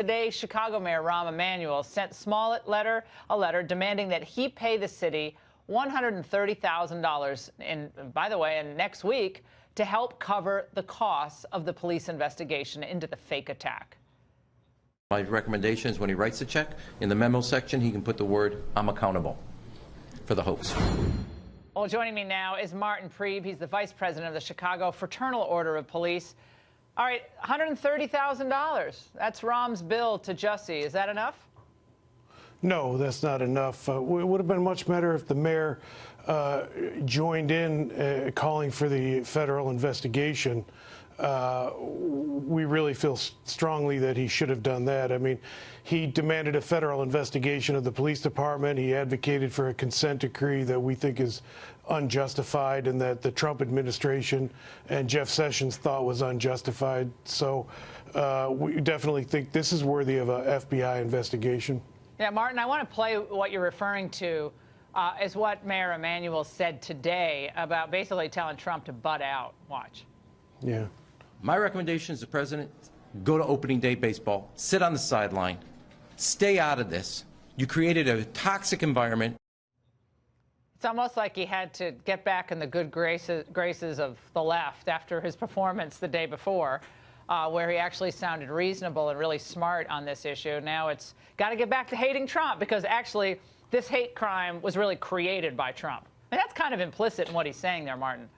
Today, Chicago Mayor Rahm Emanuel sent Smollett a letter demanding that he pay the city $130,000 in next week to help cover the costs of the police investigation into the fake attack. My recommendation is when he writes the check, in the memo section, he can put the word, "I'm accountable," for the hoax. Well, joining me now is Martin Preib. He's the vice president of the Chicago Fraternal Order of Police. All right, $130,000. That's Rahm's bill to Jussie. Is that enough? No, that's not enough. It would have been much better if the mayor joined in calling for the federal investigation. We really feel strongly that he should have done that. I mean, he demanded a federal investigation of the police department. He advocated for a consent decree that we think is unjustified and that the Trump administration and Jeff Sessions thought was unjustified. So we definitely think this is worthy of a FBI investigation. Yeah, Martin, I want to play what you're referring to is what Mayor Emanuel said today about basically telling Trump to butt out. Watch. Yeah. My recommendation is the president, go to opening day baseball, sit on the sideline, stay out of this. You created a toxic environment. It's almost like he had to get back in the good graces of the left after his performance the day before, where he actually sounded reasonable and really smart on this issue. Now it's got to get back to hating Trump, because actually this hate crime was really created by Trump. And that's kind of implicit in what he's saying there, Martin.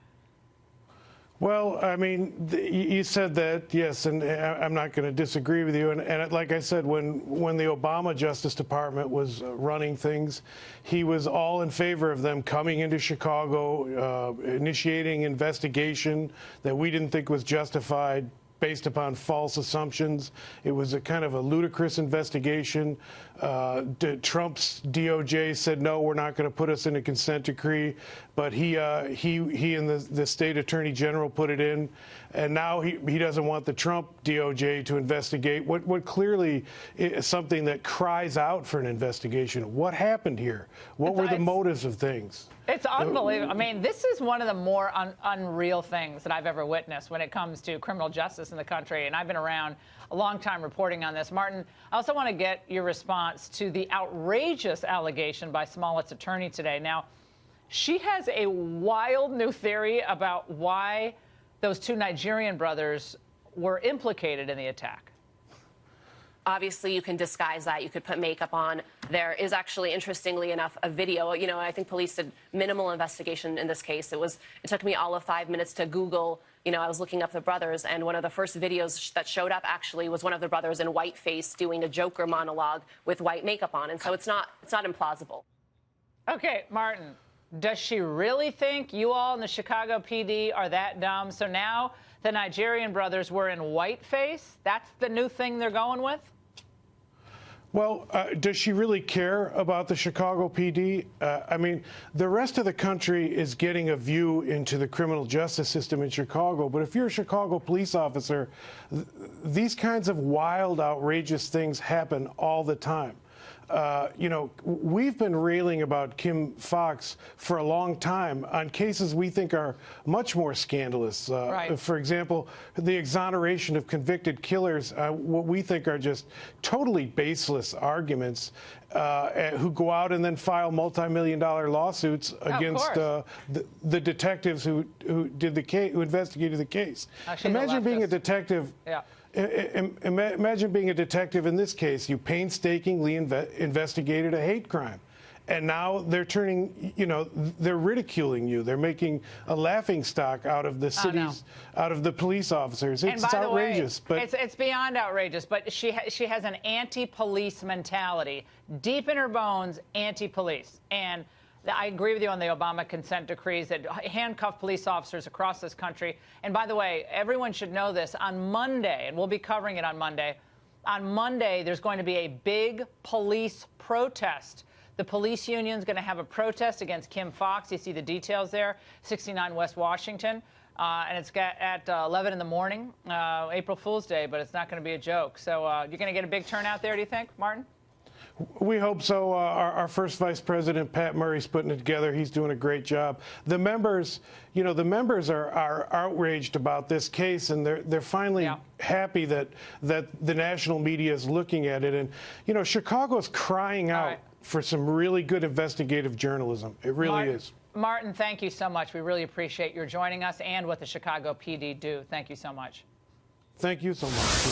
Well, I mean, you said that, yes, and I'm not going to disagree with you. And like I said, when the Obama Justice Department was running things, he was all in favor of them coming into Chicago, initiating investigation that we didn't think was justified based upon false assumptions. It was a kind of a ludicrous investigation. Trump's DOJ said, no, we're not going to put us in a consent decree, but he and the state attorney general put it in, and now he doesn't want the Trump DOJ to investigate what clearly is something that cries out for an investigation. What happened here? What were the motives of things? It's unbelievable. I mean, this is one of the more unreal things that I've ever witnessed when it comes to criminal justice in the country, and I've been around a long time reporting on this. Martin, I also want to get your response to the outrageous allegation by Smollett's attorney today. Now, she has a wild new theory about why those two Nigerian brothers were implicated in the attack. Obviously, you can disguise that. You could put makeup on. There is actually, interestingly enough, a video. You know, I think police did minimal investigation in this case. It took me all of 5 minutes to Google. You know, I was looking up the brothers, and one of the first videos that showed up actually was one of the brothers in whiteface doing a Joker monologue with white makeup on. And so it's not implausible. Okay, Martin, does she really think you all in the Chicago PD are that dumb? So now the Nigerian brothers were in whiteface? That's the new thing they're going with? Well, does she really care about the Chicago PD? I mean, the rest of the country is getting a view into the criminal justice system in Chicago. But if you're a Chicago police officer, these kinds of wild, outrageous things happen all the time. You know, we've been railing about Kim Foxx for a long time on cases we think are much more scandalous. Right. For example, the exoneration of convicted killers, what we think are just totally baseless arguments, who go out and then file multi-million-dollar lawsuits against the detectives who did the case, who investigated the case. Imagine being a detective. Yeah. Imagine being a detective in this case. You painstakingly investigated a hate crime. And now they're turning, you know, they're ridiculing you. They're making a laughingstock out of the cities, out of the police officers. It's outrageous. Way, but it's beyond outrageous. But she has an anti-police mentality, deep in her bones, anti-police. And I agree with you on the Obama consent decrees that handcuff police officers across this country. And by the way, everyone should know this. On Monday, and we'll be covering it on Monday, there's going to be a big police protest. The police union's going to have a protest against Kim Foxx. You see the details there, 69 West Washington. And it's at 11 in the morning, April Fool's Day, but it's not going to be a joke. So you're going to get a big turnout there, do you think, Martin? We hope so. Our first vice president, Pat Murray's putting it together. He's doing a great job. The members, the members are outraged about this case, and they're finally happy that the national media is looking at it. And Chicago's crying out for some really good investigative journalism. It really is. Martin, thank you so much. We really appreciate your joining us and what the Chicago PD do. Thank you so much. Thank you so much.